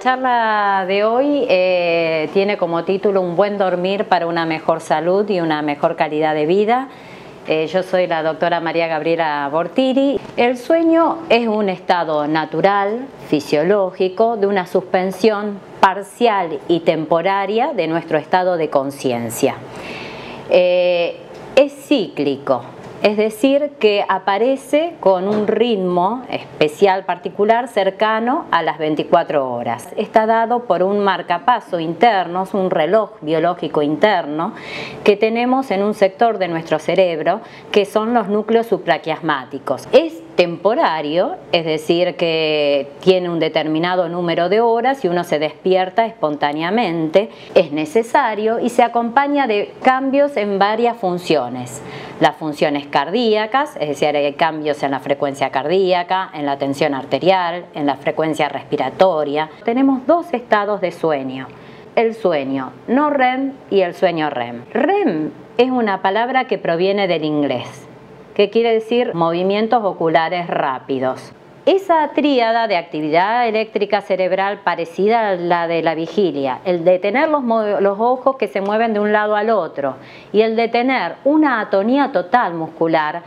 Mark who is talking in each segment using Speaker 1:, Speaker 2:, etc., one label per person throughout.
Speaker 1: charla de hoy tiene como título Un buen dormir para una mejor salud y una mejor calidad de vida. Yo soy la doctora María Gabriela Bortiri. El sueño es un estado natural, fisiológico, de una suspensión parcial y temporaria de nuestro estado de conciencia. Es cíclico. Es decir, que aparece con un ritmo especial particular cercano a las 24 horas. Está dado por un marcapaso interno, un reloj biológico interno que tenemos en un sector de nuestro cerebro que son los núcleos supraquiasmáticos. Es temporario, es decir, que tiene un determinado número de horas y uno se despierta espontáneamente. Es necesario y se acompaña de cambios en varias funciones. Las funciones cardíacas, es decir, hay cambios en la frecuencia cardíaca, en la tensión arterial, en la frecuencia respiratoria. Tenemos dos estados de sueño, el sueño no REM y el sueño REM. REM es una palabra que proviene del inglés, que quiere decir movimientos oculares rápidos. Esa tríada de actividad eléctrica cerebral parecida a la de la vigilia, el de tener los ojos que se mueven de un lado al otro y el de tener una atonía total muscular,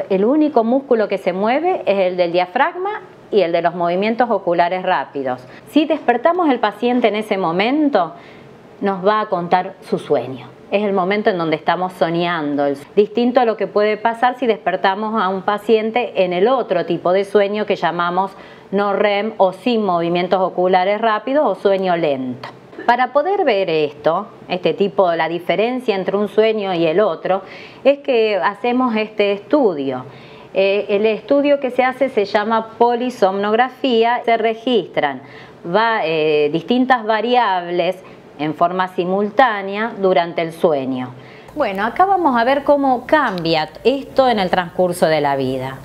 Speaker 1: el único músculo que se mueve es el del diafragma y el de los movimientos oculares rápidos. Si despertamos al paciente en ese momento, nos va a contar su sueño. Es el momento en donde estamos soñando, distinto a lo que puede pasar si despertamos a un paciente en el otro tipo de sueño que llamamos no REM o sin movimientos oculares rápidos o sueño lento. Para poder ver la diferencia entre un sueño y el otro, es que hacemos este estudio. El estudio que se hace se llama polisomnografía. Se registran distintas variables en forma simultánea durante el sueño. Bueno, acá vamos a ver cómo cambia esto en el transcurso de la vida.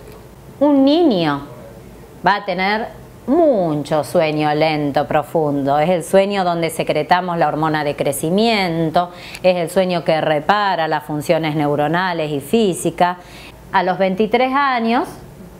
Speaker 1: Un niño va a tener mucho sueño lento, profundo. Es el sueño donde secretamos la hormona de crecimiento, es el sueño que repara las funciones neuronales y físicas. A los 23 años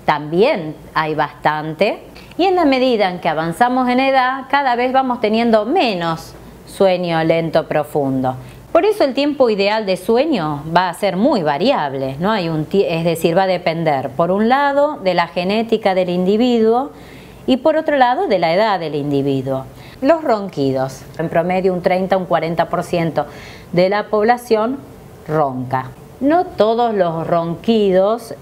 Speaker 1: también hay bastante, y en la medida en que avanzamos en edad, cada vez vamos teniendo menos sueño lento profundo. Por eso el tiempo ideal de sueño va a ser muy variable, ¿no? Es decir, va a depender, por un lado, de la genética del individuo y por otro lado, de la edad del individuo. Los ronquidos, en promedio un 30 a un 40% de la población ronca. No todos los ronquidos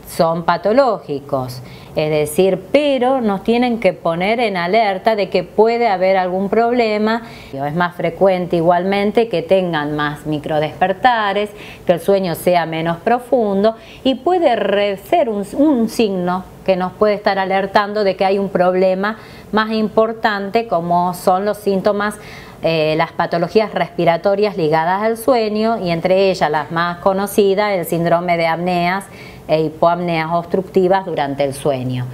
Speaker 1: son patológicos, es decir, pero nos tienen que poner en alerta de que puede haber algún problema. Es más frecuente igualmente que tengan más microdespertares, que el sueño sea menos profundo y puede ser un signo que nos puede estar alertando de que hay un problema más importante, como son los síntomas, las patologías respiratorias ligadas al sueño, y entre ellas las más conocidas, el síndrome de apneas e hipoapneas obstructivas durante el sueño,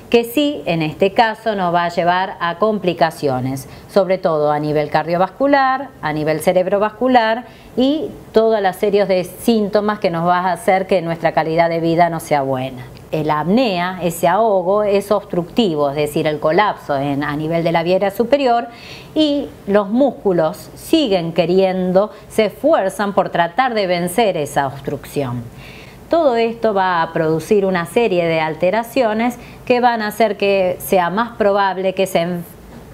Speaker 1: que sí, en este caso nos va a llevar a complicaciones, sobre todo a nivel cardiovascular, a nivel cerebrovascular y toda la serie de síntomas que nos va a hacer que nuestra calidad de vida no sea buena. La apnea, ese ahogo, es obstructivo, es decir, el colapso a nivel de la vía aérea superior, y los músculos siguen queriendo, se esfuerzan por tratar de vencer esa obstrucción. Todo esto va a producir una serie de alteraciones que van a hacer que sea más probable que ese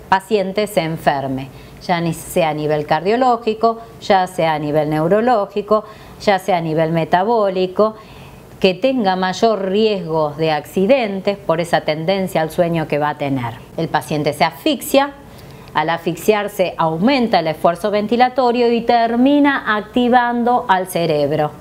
Speaker 1: paciente se enferme, ya sea a nivel cardiológico, ya sea a nivel neurológico, ya sea a nivel metabólico, que tenga mayor riesgo de accidentes por esa tendencia al sueño que va a tener. El paciente se asfixia, al asfixiarse aumenta el esfuerzo ventilatorio y termina activando al cerebro.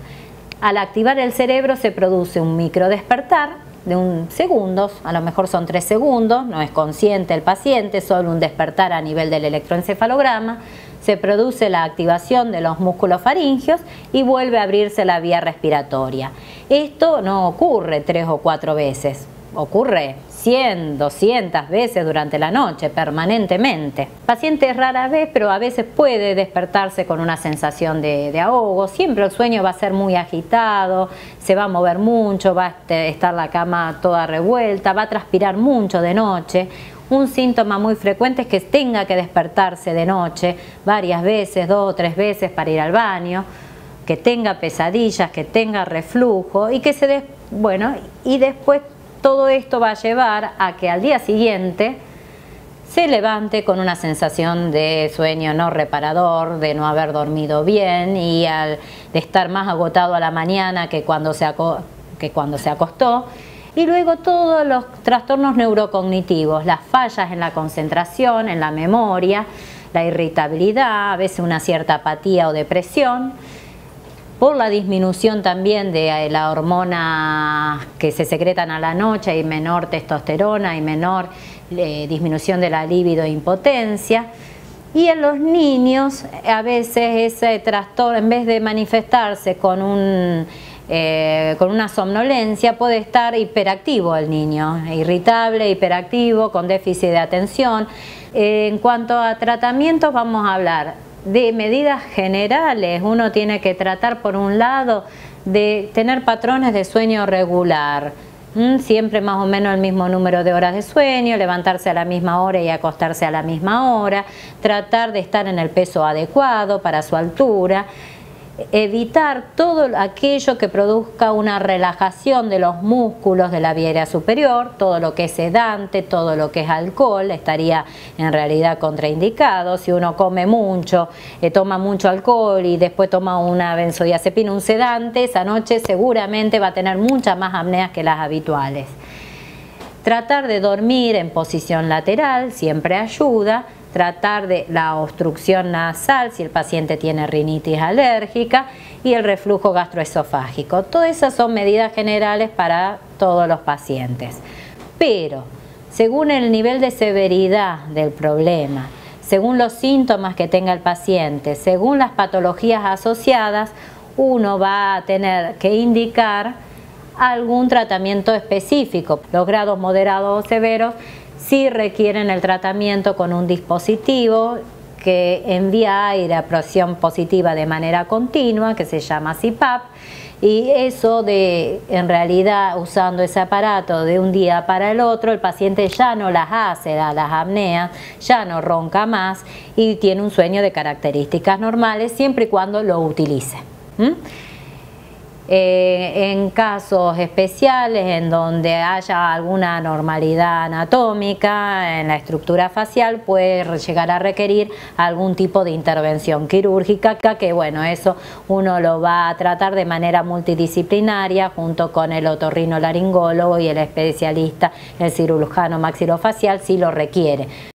Speaker 1: Al activar el cerebro se produce un microdespertar de segundos, a lo mejor son 3 segundos, no es consciente el paciente, solo un despertar a nivel del electroencefalograma, se produce la activación de los músculos faringeos y vuelve a abrirse la vía respiratoria. Esto no ocurre 3 o 4 veces, ocurre 100, 200 veces durante la noche, permanentemente. El paciente rara vez, pero a veces puede despertarse con una sensación de ahogo. Siempre el sueño va a ser muy agitado, se va a mover mucho, va a estar la cama toda revuelta, va a transpirar mucho de noche. Un síntoma muy frecuente es que tenga que despertarse de noche varias veces, 2 o 3 veces para ir al baño, que tenga pesadillas, que tenga reflujo y que y después todo esto va a llevar a que al día siguiente se levante con una sensación de sueño no reparador, de no haber dormido bien y de estar más agotado a la mañana que cuando se acostó. Y luego todos los trastornos neurocognitivos, las fallas en la concentración, en la memoria, la irritabilidad, a veces una cierta apatía o depresión, por la disminución también de la hormona que se secretan a la noche, hay menor testosterona y menor disminución de la libido e impotencia. Y en los niños a veces ese trastorno, en vez de manifestarse con una somnolencia, puede estar hiperactivo el niño, irritable, hiperactivo, con déficit de atención. En cuanto a tratamientos, vamos a hablar de medidas generales. Uno tiene que tratar, por un lado, de tener patrones de sueño regular, siempre más o menos el mismo número de horas de sueño, levantarse a la misma hora y acostarse a la misma hora, tratar de estar en el peso adecuado para su altura, evitar todo aquello que produzca una relajación de los músculos de la vía aérea superior, todo lo que es sedante, todo lo que es alcohol estaría en realidad contraindicado. Si uno come mucho, toma mucho alcohol y después toma una benzodiazepina, un sedante, esa noche seguramente va a tener muchas más apneas que las habituales. Tratar de dormir en posición lateral siempre ayuda. Tratar de la obstrucción nasal si el paciente tiene rinitis alérgica y el reflujo gastroesofágico. Todas esas son medidas generales para todos los pacientes. Pero según el nivel de severidad del problema, según los síntomas que tenga el paciente, según las patologías asociadas, uno va a tener que indicar algún tratamiento específico. Los grados moderados o severos sí requieren el tratamiento con un dispositivo que envía aire a presión positiva de manera continua, que se llama CPAP, y eso en realidad usando ese aparato de un día para el otro, el paciente ya no las hace, las apneas, ya no ronca más y tiene un sueño de características normales siempre y cuando lo utilice. En casos especiales en donde haya alguna anormalidad anatómica en la estructura facial, puede llegar a requerir algún tipo de intervención quirúrgica, que bueno, eso uno lo va a tratar de manera multidisciplinaria junto con el otorrinolaringólogo y el especialista, el cirujano maxilofacial, si lo requiere.